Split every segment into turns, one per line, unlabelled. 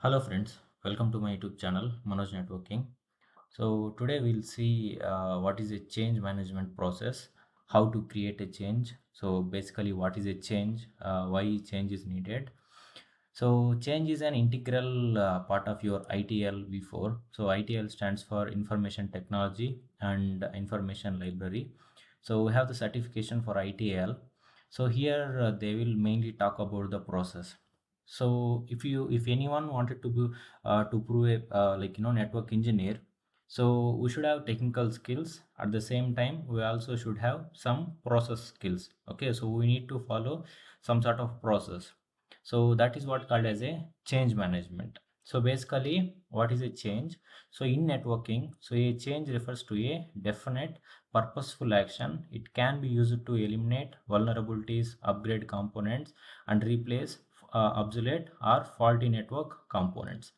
Hello friends, welcome to my YouTube channel Manoj Networking. So today we'll see what is a change management process, how to create a change. So basically what is a change, why change is needed. So change is an integral part of your ITL V4. So ITL stands for Information Technology and Information Library. So we have the certification for ITL. So here they will mainly talk about the process. So if anyone wanted to be to prove a network engineer, so we should have technical skills. At the same time, we also should have some process skills. Okay, so we need to follow some sort of process. So that is what called as a change management. So basically what is a change? So in networking, so a change refers to a definite purposeful action. It can be used to eliminate vulnerabilities, upgrade components, and replace obsolete or faulty network components.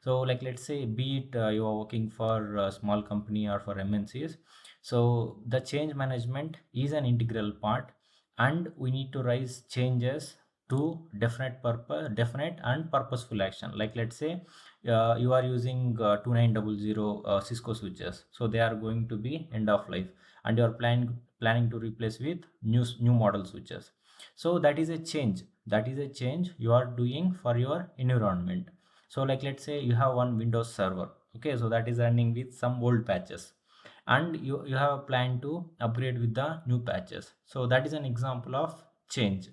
So like let's say be it you are working for a small company or for MNCs, so the change management is an integral part, and we need to raise changes to definite and purposeful action. Like let's say you are using 2900 Cisco switches, so they are going to be end of life, and you are planning to replace with new model switches. So that is a change you are doing for your environment. So like let's say you have one Windows server, okay, so that is running with some old patches, and you have a plan to upgrade with the new patches. So that is an example of change.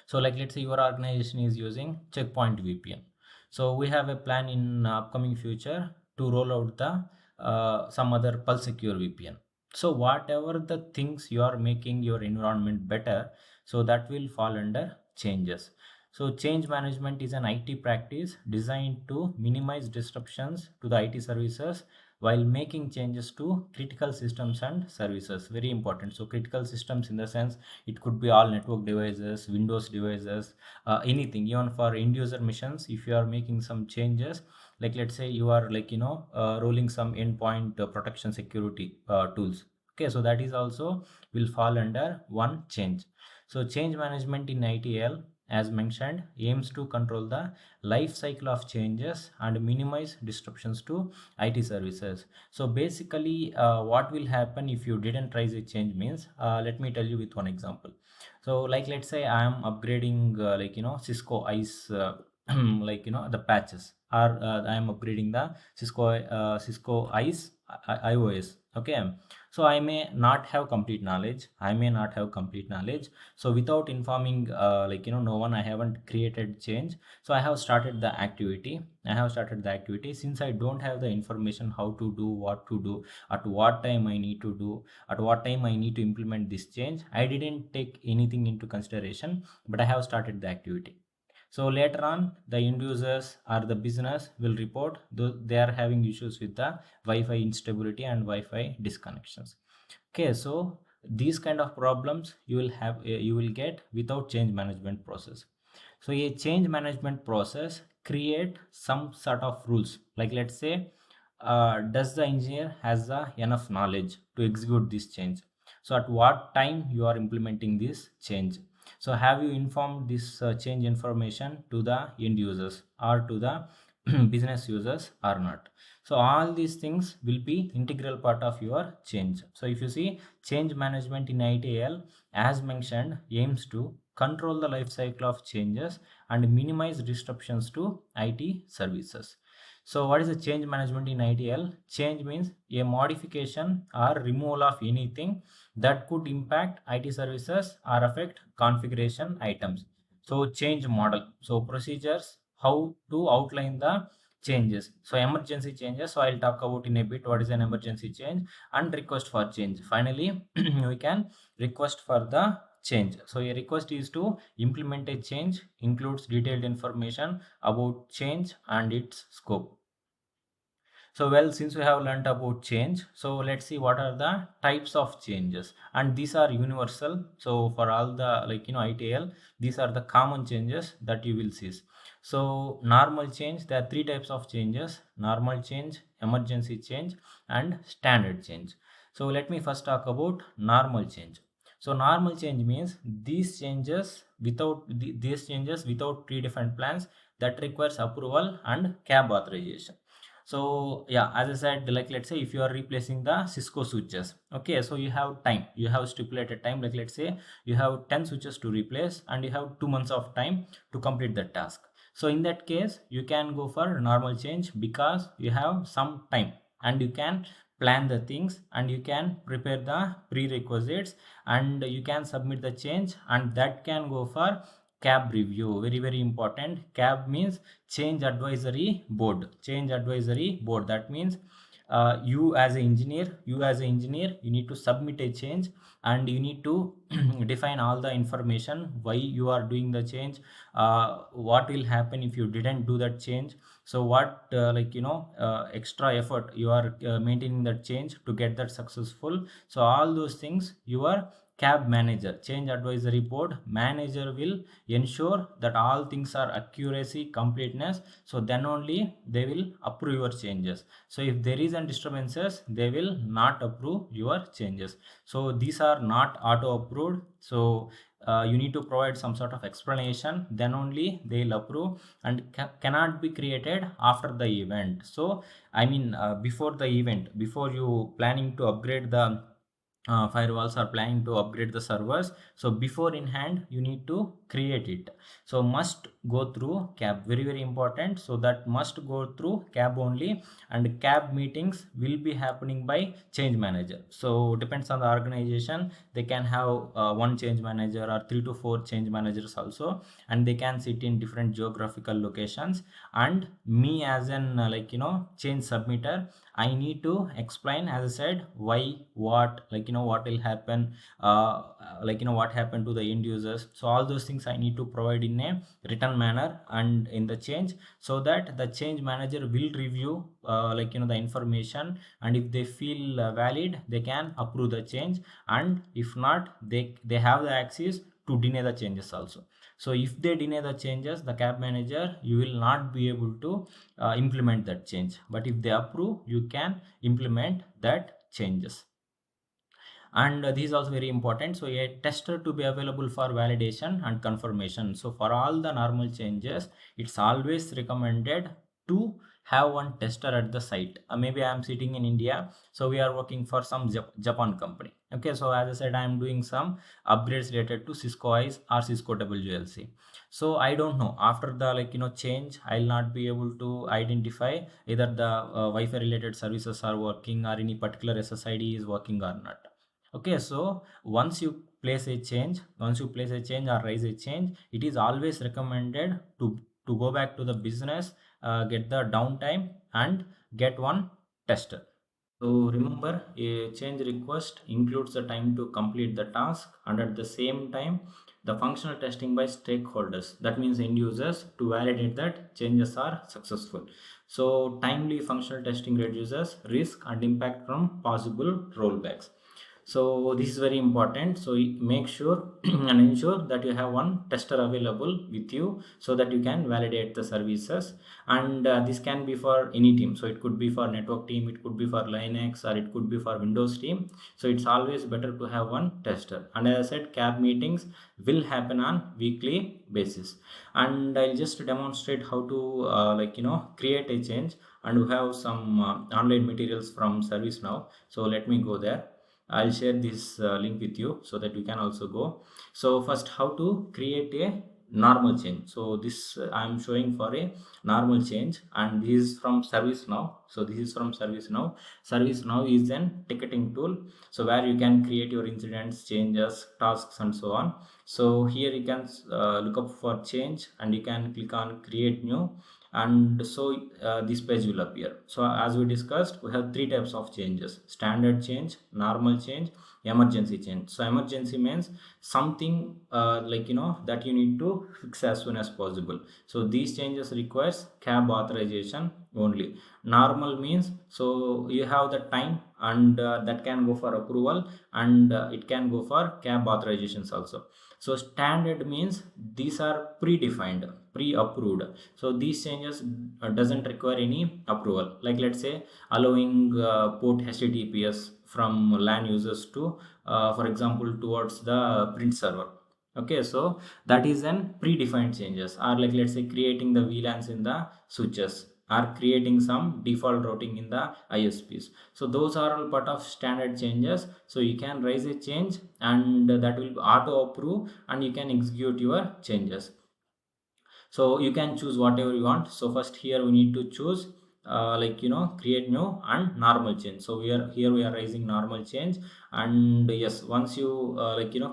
So like let's say your organization is using Checkpoint VPN. So we have a plan in upcoming future to roll out the some other Pulse Secure VPN. So whatever the things you are making your environment better, so that will fall under changes. So change management is an IT practice designed to minimize disruptions to the IT services while making changes to critical systems and services. Very important. So critical systems in the sense it could be all network devices, Windows devices, anything. Even for end user missions, if you are making some changes, like let's say you are rolling some endpoint protection security tools. Okay, so that is also will fall under one change. So change management in ITL, as mentioned, aims to control the life cycle of changes and minimize disruptions to IT services. So basically, what will happen if you didn't raise a change means, let me tell you with one example. So like let's say I am upgrading Cisco ICE the patches, or I am upgrading the Cisco ICE iOS. Okay, so I may not have complete knowledge. So without informing no one, I haven't created change. So I have started the activity. Since I don't have the information how to do, what to do, at what time I need to do, at what time I need to implement this change, I didn't take anything into consideration, but I have started the activity. So later on, the end users or the business will report they are having issues with the Wi-Fi instability and Wi-Fi disconnections. Okay, so these kind of problems you will get without change management process. So a change management process create some sort of rules. Like let's say, does the engineer has enough knowledge to execute this change? So at what time you are implementing this change? So have you informed this change information to the end users or to the business users or not? So all these things will be integral part of your change. So if you see, change management in ITL, as mentioned, aims to control the life cycle of changes and minimize disruptions to IT services. So what is the change management in ITL? Change means a modification or removal of anything that could impact IT services or affect configuration items. So change model. So procedures, how to outline the changes. So emergency changes. So I'll talk about in a bit what is an emergency change, and request for change. Finally, we can request for the change. So a request is to implement a change, includes detailed information about change and its scope. So well, since we have learned about change, so let's see what are the types of changes, and these are universal. So for all the ITL, these are the common changes that you will see. So normal change, there are three types of changes: normal change, emergency change, and standard change. So let me first talk about normal change. So normal change means these changes without predefined plans that requires approval and cab authorization. So yeah, as I said, like let's say if you are replacing the Cisco switches, okay, so you have time, you have stipulated time, like let's say you have 10 switches to replace and you have 2 months of time to complete that task. So in that case, you can go for normal change because you have some time and you can plan the things and you can prepare the prerequisites and you can submit the change, and that can go for cab review. Very very important. Cab means change advisory board. Change advisory board, that means you as an engineer, you need to submit a change and you need to define all the information why you are doing the change, what will happen if you didn't do that change, so what extra effort you are maintaining that change to get that successful. So all those things your cab manager, change advisory board manager will ensure that all things are accuracy, completeness, so then only they will approve your changes. So if there is a disturbances, they will not approve your changes. So these are not auto approved. So you need to provide some sort of explanation, then only they'll approve, and cannot be created after the event. So I mean, before the event, before you planning to upgrade the firewalls are planning to upgrade the servers, so before in hand you need to create it. So must go through cab, very very important. So that must go through cab only, and cab meetings will be happening by change manager. So depends on the organization, they can have one change manager or 3 to 4 change managers also, and they can sit in different geographical locations. And me as an change submitter, I need to explain, as I said, why, what, what will happen, what happened to the end users. So all those things I need to provide in a written manner and in the change, so that the change manager will review the information, and if they feel valid, they can approve the change, and if not, they have the access to deny the changes also. So if they deny the changes, the cab manager, you will not be able to implement that change, but if they approve, you can implement that changes. And this is also very important. So a tester to be available for validation and confirmation. So for all the normal changes, it's always recommended to have one tester at the site. Maybe I am sitting in India, so we are working for some Japan company. Okay, so as I said, I am doing some upgrades related to Cisco ICE or Cisco WLC. So I don't know, after the change, I'll not be able to identify either the Wi-Fi related services are working or any particular SSID is working or not. Okay, so once you place a change or raise a change, it is always recommended to go back to the business, get the downtime and get one tester. So remember, a change request includes the time to complete the task, and at the same time the functional testing by stakeholders, that means end users, to validate that changes are successful. So timely functional testing reduces risk and impact from possible rollbacks. So this is very important. So make sure and ensure that you have one tester available with you, so that you can validate the services. And this can be for any team. So it could be for network team, it could be for Linux, or it could be for Windows team. So it's always better to have one tester. And as I said, cab meetings will happen on weekly basis, and I'll just demonstrate how to create a change. And we have some online materials from ServiceNow. So let me go there. I'll share this link with you so that you can also go. So first, how to create a normal change. So this I'm showing for a normal change, and this is from ServiceNow. So this is from ServiceNow. ServiceNow is an ticketing tool, so where you can create your incidents, changes, tasks, and so on. So here you can look up for change, and you can click on create new, and so this page will appear. So as we discussed, we have 3 types of changes: standard change, normal change, emergency change. So emergency means something that you need to fix as soon as possible. So these changes requires cab authorization only. Normal means, so you have the time, and that can go for approval, and it can go for cab authorizations also. So standard means these are predefined, pre-approved. So these changes doesn't require any approval. Like let's say allowing port HTTPS from LAN users to, for example, towards the print server. Okay, so that is an predefined changes, or like let's say creating the VLANs in the switches, or creating some default routing in the ISPs. So those are all part of standard changes. So you can raise a change and that will auto approve and you can execute your changes. So you can choose whatever you want. So first here we need to choose create new and normal change. So we are raising normal change, and yes, once you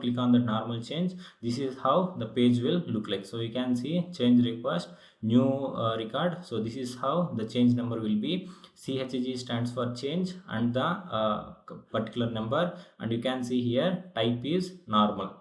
click on the normal change, this is how the page will look like. So you can see change request, new record. So this is how the change number will be. CHG stands for change and the particular number, and you can see here type is normal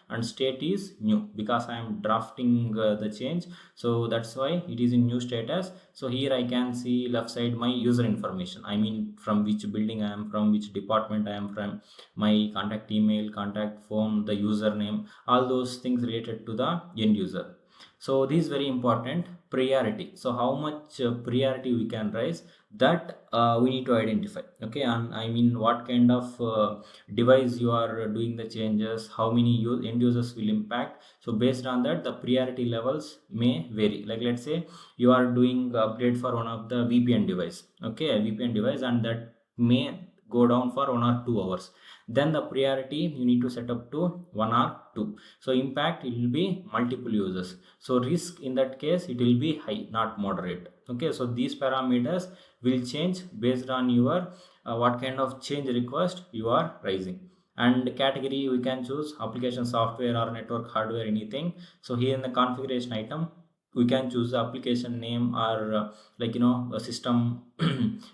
and state is new, because I am drafting the change, so that's why it is in new status. So here I can see left side my user information, I mean from which building I am from, which department I am from, my contact email, contact phone, the username, all those things related to the end user. So this is very important. Priority, so how much priority we can raise, that we need to identify. Okay, and I mean what kind of device you are doing the changes, how many end users will impact. So based on that, the priority levels may vary. Like let's say you are doing upgrade for one of the VPN device, okay, a VPN device, and that may go down for 1 or 2 hours, then the priority you need to set up to 1 or 2. So impact, it will be multiple users. So risk, in that case it will be high, not moderate. Okay, so these parameters will change based on your what kind of change request you are raising. And category, we can choose application software or network hardware, anything. So here in the configuration item, we can choose the application name, or a system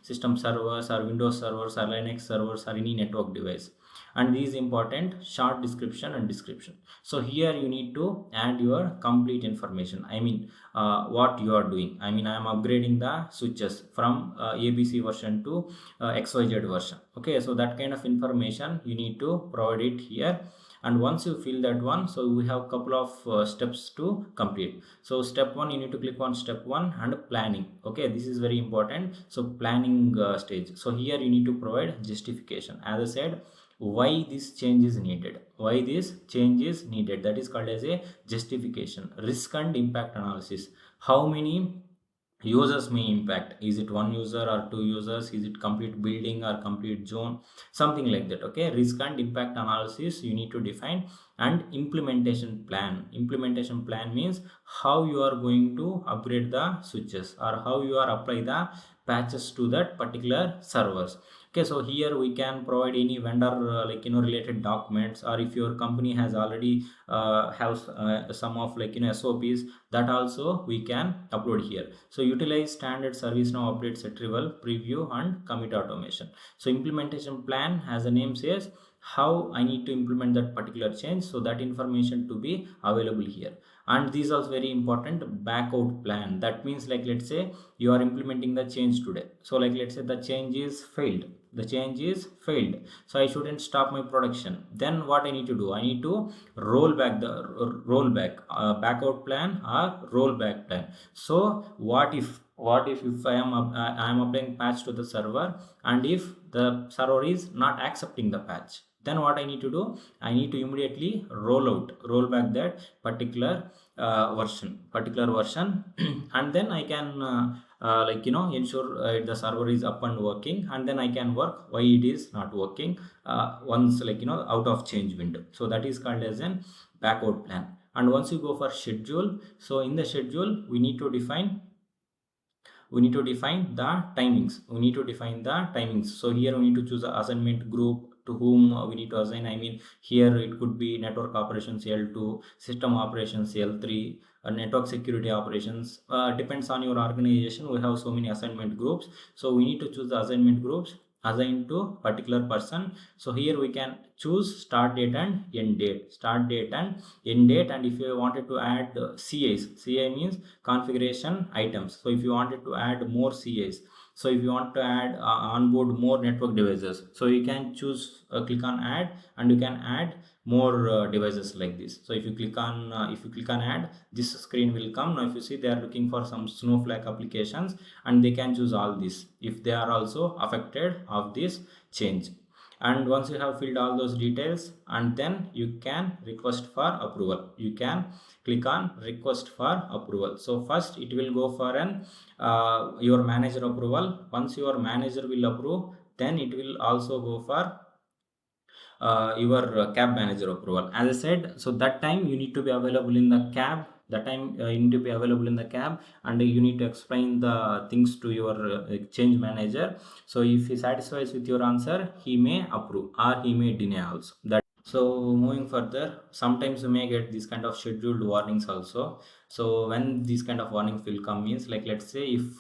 system servers, or Windows servers, or Linux servers, or any network device. And these important short description and description. So here you need to add your complete information, I mean what you are doing. I mean I am upgrading the switches from ABC version to XYZ version. Okay, so that kind of information you need to provide it here. And once you fill that one, so we have a couple of steps to complete. So step one, you need to click on step one and planning. Okay, this is very important. So planning stage, so here you need to provide justification, as I said, why this change is needed, why this change is needed, that is called as a justification. Risk and impact analysis, how many users may impact, is it one user or two users, is it complete building or complete zone, something like that. Okay, risk and impact analysis you need to define. And implementation plan means how you are going to upgrade the switches, or how you are apply the patches to that particular servers. Okay, so here we can provide any vendor related documents, or if your company has already have some of SOPs, that also we can upload here. So utilize standard ServiceNow updates retrieval, preview, and commit automation. So implementation plan, as the name says, how I need to implement that particular change, so that information to be available here. And these are very important. Backout plan, that means like let's say you are implementing the change today, so like let's say the change is failed, so I shouldn't stop my production. Then what I need to do, I need to roll back the backout plan or rollback plan. So what if I am applying patch to the server, and if the server is not accepting the patch, then what I need to do, I need to immediately roll back that particular version and then I can ensure the server is up and working, and then I can work why it is not working once out of change window. So that is called as an backout plan. And once you go for schedule, so in the schedule we need to define the timings. So here we need to choose the assignment group, to whom we need to assign. I mean here it could be network operations L2, system operations L3, network security operations, depends on your organization. We have so many assignment groups, so we need to choose the assignment groups assigned to particular person. So here we can choose start date and end date, and if you wanted to add CA means configuration items. So if you wanted to add more CAs, so if you want to add onboard more network devices, so you can choose click on add, and you can add more devices like this. So if you click on add, this screen will come. Now if you see, they are looking for some Snowflake applications, and they can choose all this if they are also affected of this change. And once you have filled all those details, and then you can request for approval. You can click on request for approval. So first it will go for an your manager approval. Once your manager will approve, then it will also go for your cab manager approval. As I said, so that time you need to be available in the cab. That time you need to be available in the cab, and you need to explain the things to your change manager. So if he satisfies with your answer, he may approve or he may deny also. That, so moving further, sometimes you may get this kind of scheduled warnings also. So when these kind of warnings will come means, like let's say if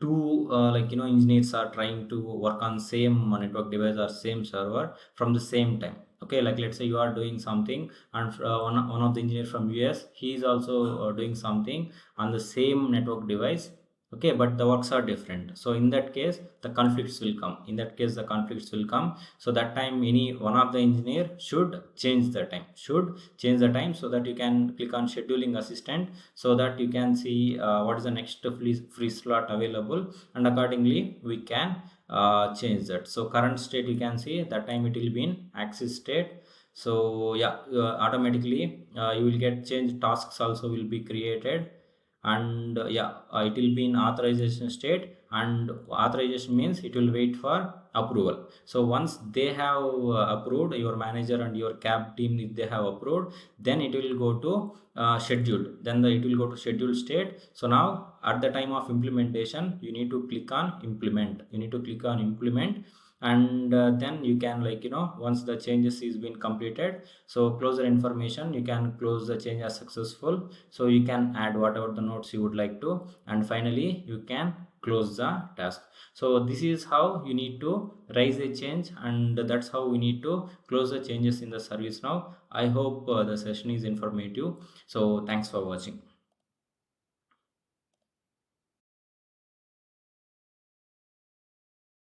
two engineers are trying to work on same network device or same server from the same time. Okay, like let's say you are doing something, and one of the engineers from US, he is also doing something on the same network device. Okay, but the works are different. So in that case the conflicts will come. In that case the conflicts will come. So that time any one of the engineer should change the time, so that you can click on scheduling assistant, so that you can see what is the next free slot available, and accordingly we can change that. So current state, you can see that time it will be in access state. So yeah, automatically you will get change tasks also will be created. And yeah, it will be in authorization state, and authorization means it will wait for approval. So once they have approved, your manager and your cab team, if they have approved, then it will go to scheduled. Then it will go to scheduled state. So now at the time of implementation, you need to click on implement. And then you can, once the changes is been completed, so closer information, you can close the change as successful. So you can add whatever the notes you would like to, and finally you can close the task. So this is how you need to raise a change, and that's how we need to close the changes in the ServiceNow. I hope the session is informative. So thanks for watching.